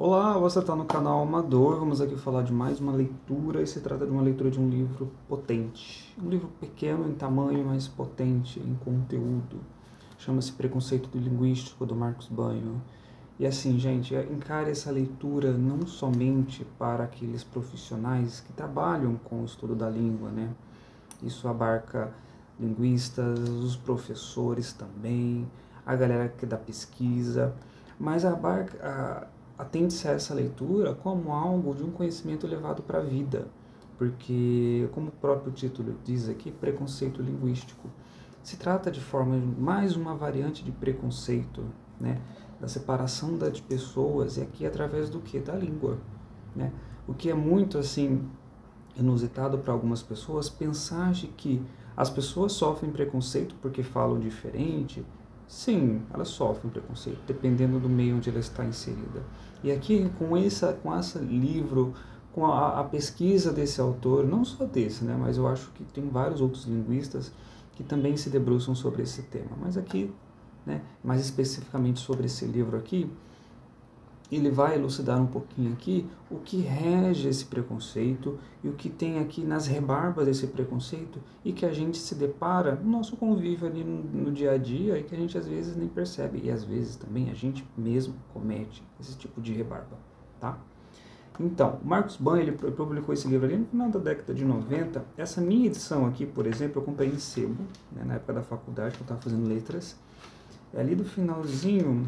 Olá, você está no canal Amador. Vamos aqui falar de mais uma leitura, e se trata de uma leitura de um livro potente. Um livro pequeno em tamanho, mas potente em conteúdo. Chama-se Preconceito Linguístico, do Marcos Banho. E assim, gente, encare essa leitura não somente para aqueles profissionais que trabalham com o estudo da língua, né? Isso abarca linguistas, os professores também, a galera que dá pesquisa, mas atende-se a essa leitura como algo de um conhecimento levado para a vida, porque, como o próprio título diz aqui, preconceito linguístico, se trata de forma mais uma variante de preconceito, né, da separação das pessoas, e aqui através do que? Da língua, né? O que é muito assim inusitado para algumas pessoas pensar de que as pessoas sofrem preconceito porque falam diferente. Sim, elas sofrem preconceito, dependendo do meio onde ela está inserida. E aqui, com esse livro, com a pesquisa desse autor, não só desse, né, mas eu acho que tem vários outros linguistas que também se debruçam sobre esse tema. Mas aqui, né, mais especificamente sobre esse livro aqui, ele vai elucidar um pouquinho aqui o que rege esse preconceito e o que tem aqui nas rebarbas desse preconceito e que a gente se depara no nosso convívio ali no dia a dia e que a gente às vezes nem percebe e às vezes também a gente mesmo comete esse tipo de rebarba, tá? Então, Marcos Banho, ele publicou esse livro ali no final da década de 90. Essa minha edição aqui, por exemplo, eu comprei em sebo, né, na época da faculdade, que eu estava fazendo letras. É ali do finalzinho,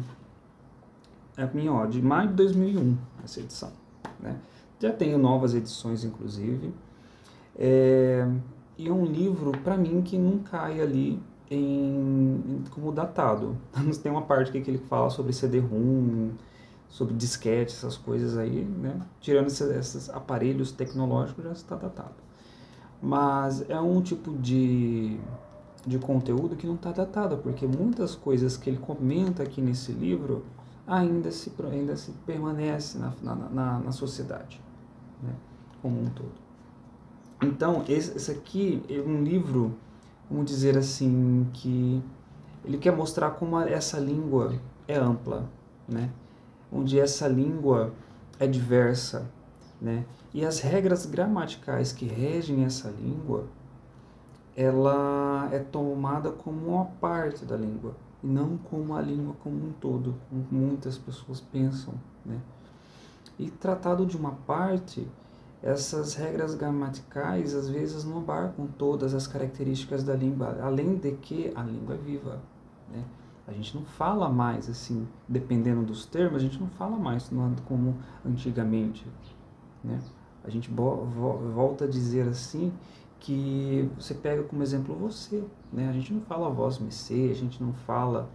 de maio de 2001, essa edição, né? Já tenho novas edições, inclusive. E é um livro, para mim, que não cai ali como datado. Tem uma parte aqui que ele fala sobre CD-ROM, sobre disquete, essas coisas aí, né? Tirando esses aparelhos tecnológicos, já está datado. Mas é um tipo de conteúdo que não está datado, porque muitas coisas que ele comenta aqui nesse livro ainda se permanece na sociedade, né, como um todo. Então, esse aqui é um livro, vamos dizer assim, que ele quer mostrar como essa língua é ampla, né, onde essa língua é diversa, né, e as regras gramaticais que regem essa língua, ela é tomada como uma parte da língua, e não como a língua como um todo, como muitas pessoas pensam, né? E tratado de uma parte, essas regras gramaticais às vezes não abarcam todas as características da língua, além de que a língua é viva, né? A gente não fala mais assim, dependendo dos termos, a gente não fala mais como antigamente, né? A gente volta a dizer assim, que você pega como exemplo você, né? A gente não fala voz MC, a gente não fala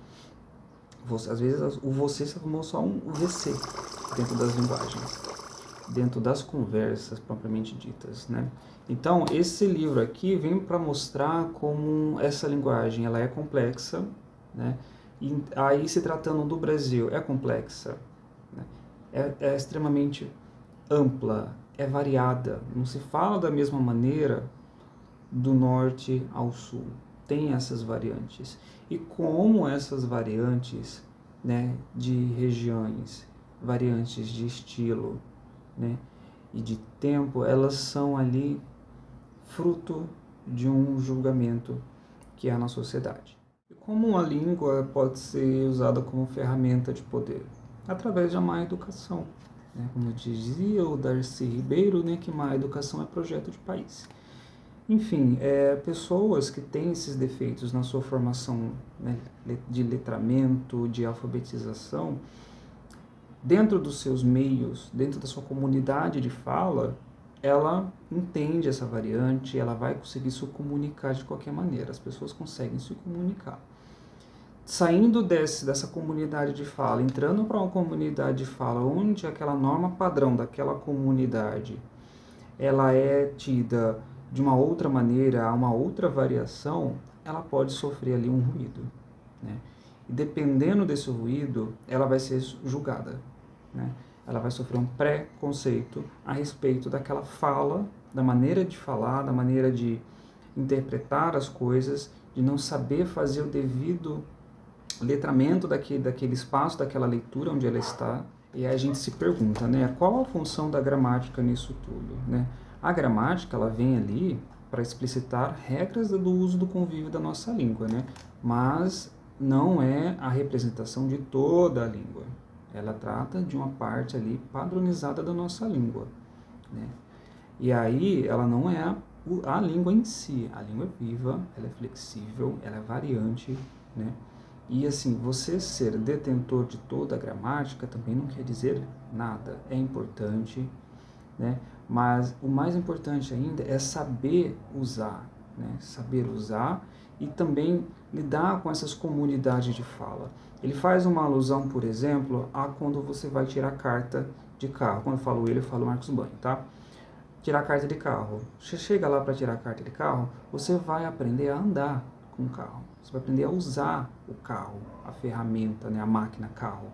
você, às vezes o você se tornou só um VC dentro das linguagens, dentro das conversas propriamente ditas, né? Então, esse livro aqui vem para mostrar como essa linguagem ela é complexa, né? E aí, se tratando do Brasil, é complexa, né? É extremamente ampla, é variada, não se fala da mesma maneira do norte ao sul, tem essas variantes. E como essas variantes, né, de regiões, variantes de estilo, né, e de tempo, elas são ali fruto de um julgamento que há na sociedade. E como a língua pode ser usada como ferramenta de poder? Através de uma má educação, né? Como dizia o Darcy Ribeiro, né, que má educação é projeto de país. Enfim, pessoas que têm esses defeitos na sua formação, né, de letramento, de alfabetização, dentro dos seus meios, dentro da sua comunidade de fala, ela entende essa variante, ela vai conseguir se comunicar de qualquer maneira, as pessoas conseguem se comunicar. Saindo dessa comunidade de fala, entrando para uma comunidade de fala, onde aquela norma padrão daquela comunidade, ela é tida de uma outra maneira, uma outra variação, ela pode sofrer ali um ruído, né? E dependendo desse ruído, ela vai ser julgada, né? Ela vai sofrer um preconceito a respeito daquela fala, da maneira de falar, da maneira de interpretar as coisas, de não saber fazer o devido letramento daquele espaço, daquela leitura onde ela está, E aí a gente se pergunta, né, qual a função da gramática nisso tudo, né? A gramática, ela vem ali para explicitar regras do uso do convívio da nossa língua, né? Mas não é a representação de toda a língua. Ela trata de uma parte ali padronizada da nossa língua, né? E aí ela não é a língua em si. A língua é viva, ela é flexível, ela é variante, né? E assim, você ser detentor de toda a gramática também não quer dizer nada. É importante, né? Mas o mais importante ainda é saber usar, né? Saber usar e também lidar com essas comunidades de fala. Ele faz uma alusão, por exemplo, a quando você vai tirar carta de carro. Quando eu falo ele, eu falo Marcos Banho, tá? Tirar carta de carro. Você chega lá para tirar carta de carro, você vai aprender a andar com o carro. Você vai aprender a usar o carro, a ferramenta, né, a máquina carro.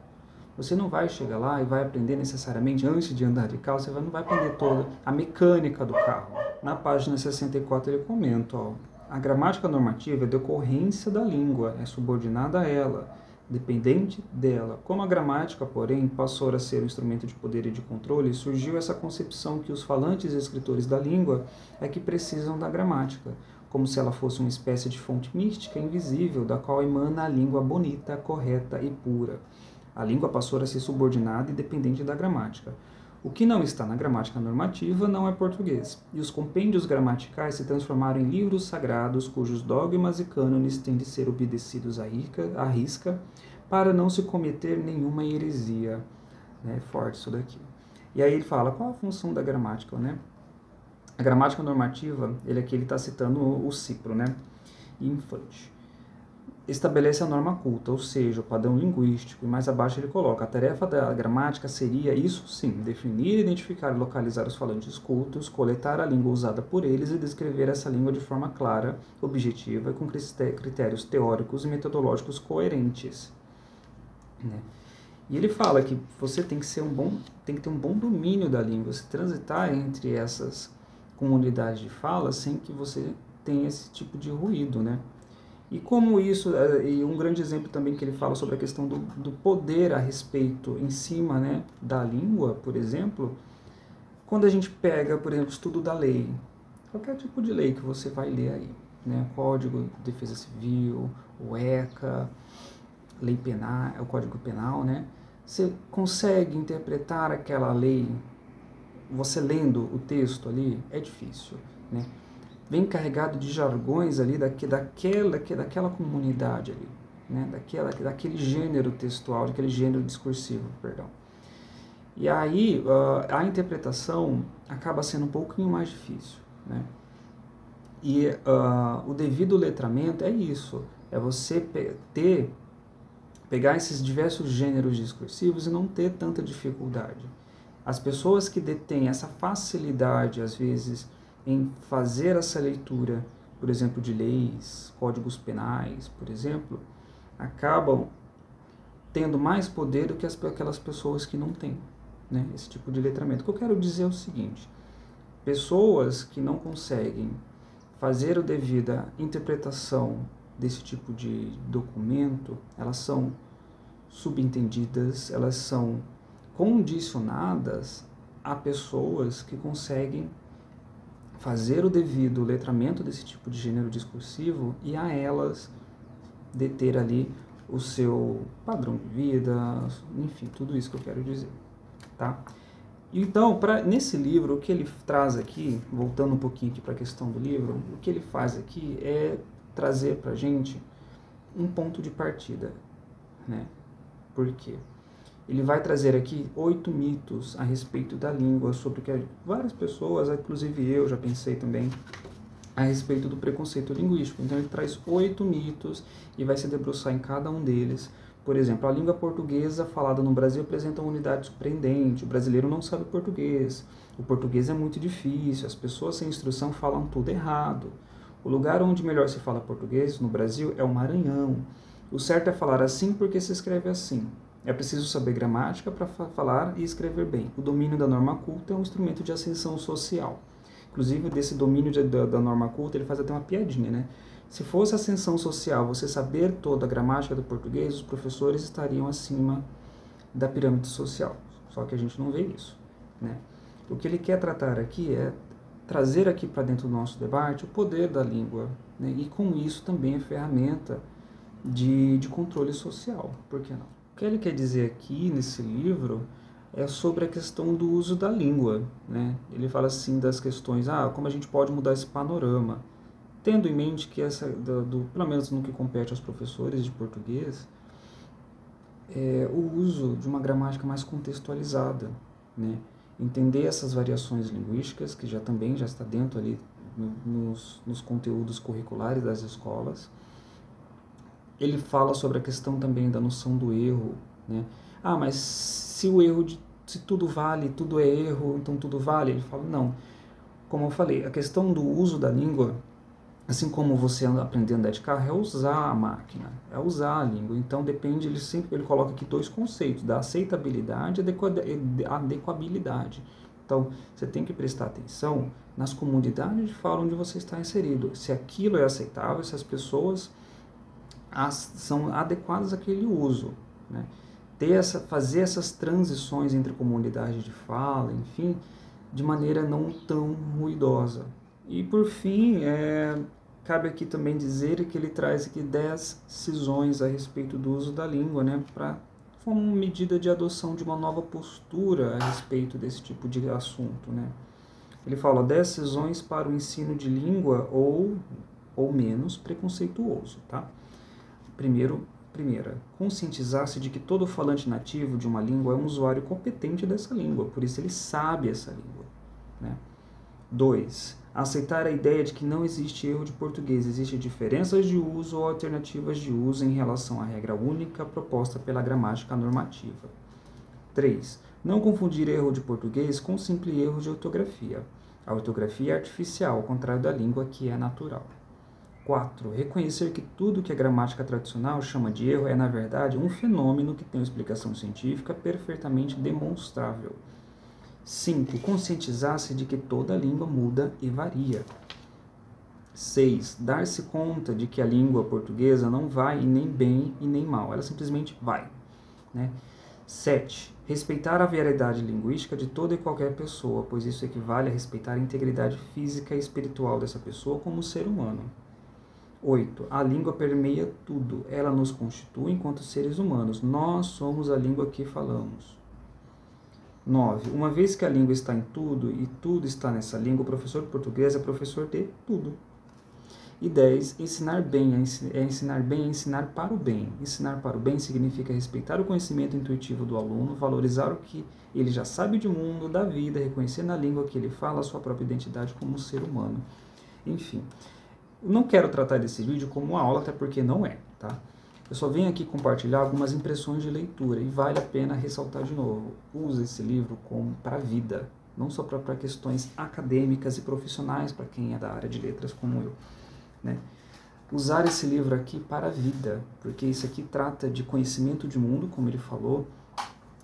Você não vai chegar lá e vai aprender necessariamente, antes de andar de carro, você não vai aprender toda a mecânica do carro. Na página 64 ele comenta, ó, a gramática normativa é decorrência da língua, é subordinada a ela, dependente dela. Como a gramática, porém, passou a ser um instrumento de poder e de controle, surgiu essa concepção que os falantes e escritores da língua é que precisam da gramática, como se ela fosse uma espécie de fonte mística invisível da qual emana a língua bonita, correta e pura. A língua passou a ser subordinada e dependente da gramática. O que não está na gramática normativa não é português, e os compêndios gramaticais se transformaram em livros sagrados cujos dogmas e cânones têm de ser obedecidos à risca para não se cometer nenhuma heresia. É forte isso daqui. E aí ele fala, qual a função da gramática, né? A gramática normativa, ele está citando o Cipro, né? Infante. Estabelece a norma culta, ou seja, o padrão linguístico, e mais abaixo ele coloca, a tarefa da gramática seria, isso sim, definir, identificar e localizar os falantes cultos, coletar a língua usada por eles e descrever essa língua de forma clara, objetiva e com critérios teóricos e metodológicos coerentes. Né? E ele fala que você tem que ter um bom domínio da língua, se transitar entre essas comunidades de fala sem que você tenha esse tipo de ruído, né? E como isso, e um grande exemplo também que ele fala sobre a questão do poder a respeito em cima, né, da língua, por exemplo, quando a gente pega, por exemplo, o estudo da lei, qualquer tipo de lei que você vai ler aí, né, Código de Defesa Civil, o ECA, lei penal, o Código Penal, né, você consegue interpretar aquela lei, você lendo o texto ali, é difícil, né? Vem carregado de jargões ali daquela comunidade ali, né? daquele gênero textual, daquele gênero discursivo, perdão. E aí a interpretação acaba sendo um pouquinho mais difícil, né? E o devido letramento é isso, é você pegar esses diversos gêneros discursivos e não ter tanta dificuldade. As pessoas que detêm essa facilidade, às vezes, em fazer essa leitura, por exemplo, de leis, códigos penais, por exemplo, acabam tendo mais poder do que aquelas pessoas que não têm, né, esse tipo de letramento. O que eu quero dizer é o seguinte, pessoas que não conseguem fazer a devida interpretação desse tipo de documento, elas são subentendidas, elas são condicionadas a pessoas que conseguem fazer o devido letramento desse tipo de gênero discursivo e a elas deter ali o seu padrão de vida, enfim, tudo isso que eu quero dizer, tá? Então, nesse livro, o que ele traz aqui, voltando um pouquinho aqui para a questão do livro, o que ele faz aqui é trazer para a gente um ponto de partida, né? Por quê? Ele vai trazer aqui 8 mitos a respeito da língua, sobre o que várias pessoas, inclusive eu já pensei também, a respeito do preconceito linguístico. Então ele traz 8 mitos e vai se debruçar em cada um deles. Por exemplo, a língua portuguesa falada no Brasil apresenta uma unidade surpreendente, o brasileiro não sabe português, o português é muito difícil, as pessoas sem instrução falam tudo errado. O lugar onde melhor se fala português no Brasil é o Maranhão. O certo é falar assim porque se escreve assim. É preciso saber gramática para falar e escrever bem. O domínio da norma culta é um instrumento de ascensão social. Inclusive, desse domínio da norma culta, ele faz até uma piadinha, né? Se fosse ascensão social, você saber toda a gramática do português, os professores estariam acima da pirâmide social. Só que a gente não vê isso, né? O que ele quer tratar aqui é trazer aqui para dentro do nosso debate o poder da língua, né? E com isso também a ferramenta de controle social, por que não? O que ele quer dizer aqui nesse livro é sobre a questão do uso da língua, né? Ele fala assim das questões, como a gente pode mudar esse panorama, tendo em mente que pelo menos no que compete aos professores de português, o uso de uma gramática mais contextualizada, né? Entender essas variações linguísticas, que também já está dentro ali nos conteúdos curriculares das escolas. Ele fala sobre a questão também da noção do erro, né? Mas se se tudo vale, tudo é erro, então tudo vale? Ele fala, não. Como eu falei, a questão do uso da língua, assim como você aprender a andar de carro, é usar a máquina, é usar a língua. Então depende, ele coloca aqui dois conceitos, da aceitabilidade e adequabilidade. Então você tem que prestar atenção nas comunidades de fala onde você está inserido, se aquilo é aceitável, se as pessoas são adequadas àquele uso, né? Fazer essas transições entre comunidades de fala, enfim, de maneira não tão ruidosa. E por fim, cabe aqui também dizer que ele traz aqui 10 cisões a respeito do uso da língua, né, como medida de adoção de uma nova postura a respeito desse tipo de assunto, né. Ele fala 10 cisões para o ensino de língua ou menos preconceituoso, tá? Primeira, conscientizar-se de que todo falante nativo de uma língua é um usuário competente dessa língua, por isso ele sabe essa língua, né? 2. Aceitar a ideia de que não existe erro de português, existem diferenças de uso ou alternativas de uso em relação à regra única proposta pela gramática normativa. 3. Não confundir erro de português com simples erro de ortografia. A ortografia é artificial, ao contrário da língua que é natural. 4. Reconhecer que tudo que a gramática tradicional chama de erro é, na verdade, um fenômeno que tem uma explicação científica perfeitamente demonstrável. 5. Conscientizar-se de que toda língua muda e varia. 6. Dar-se conta de que a língua portuguesa não vai nem bem e nem mal, ela simplesmente vai, né? 7. Respeitar a variedade linguística de toda e qualquer pessoa, pois isso equivale a respeitar a integridade física e espiritual dessa pessoa como ser humano. 8. A língua permeia tudo. Ela nos constitui enquanto seres humanos. Nós somos a língua que falamos. 9. Uma vez que a língua está em tudo e tudo está nessa língua, o professor português é professor de tudo. E 10. Ensinar bem é ensinar para o bem. Ensinar para o bem significa respeitar o conhecimento intuitivo do aluno, valorizar o que ele já sabe do mundo, da vida, reconhecer na língua que ele fala a sua própria identidade como ser humano. Enfim. Não quero tratar desse vídeo como uma aula, até porque não é, tá? Eu só venho aqui compartilhar algumas impressões de leitura e vale a pena ressaltar de novo. Use esse livro para a vida, não só para questões acadêmicas e profissionais, para quem é da área de letras como eu, né? Usar esse livro aqui para a vida, porque isso aqui trata de conhecimento de mundo, como ele falou,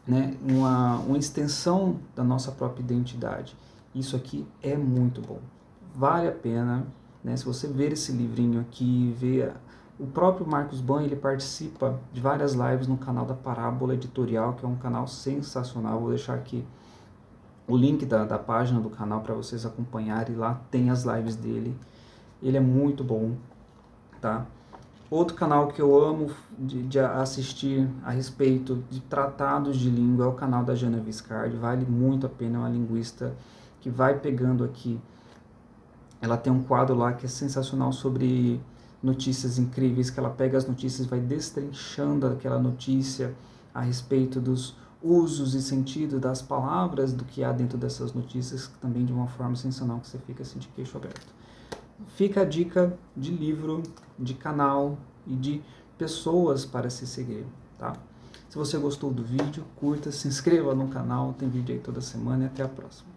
né? Uma extensão da nossa própria identidade. Isso aqui é muito bom. Vale a pena, né? Se você ver esse livrinho aqui, ver o próprio Marcos Ban, ele participa de várias lives no canal da Parábola Editorial, que é um canal sensacional. Vou deixar aqui o link da página do canal para vocês acompanharem. Lá tem as lives dele. Ele é muito bom, tá? Outro canal que eu amo de assistir a respeito de tratados de língua é o canal da Jana Viscardi. Vale muito a pena, é uma linguista que vai pegando aqui. Ela tem um quadro lá que é sensacional sobre notícias incríveis, que ela pega as notícias e vai destrinchando aquela notícia a respeito dos usos e sentido das palavras do que há dentro dessas notícias, também de uma forma sensacional, que você fica assim de queixo aberto. Fica a dica de livro, de canal e de pessoas para se seguir, tá? Se você gostou do vídeo, curta, se inscreva no canal, tem vídeo aí toda semana e até a próxima.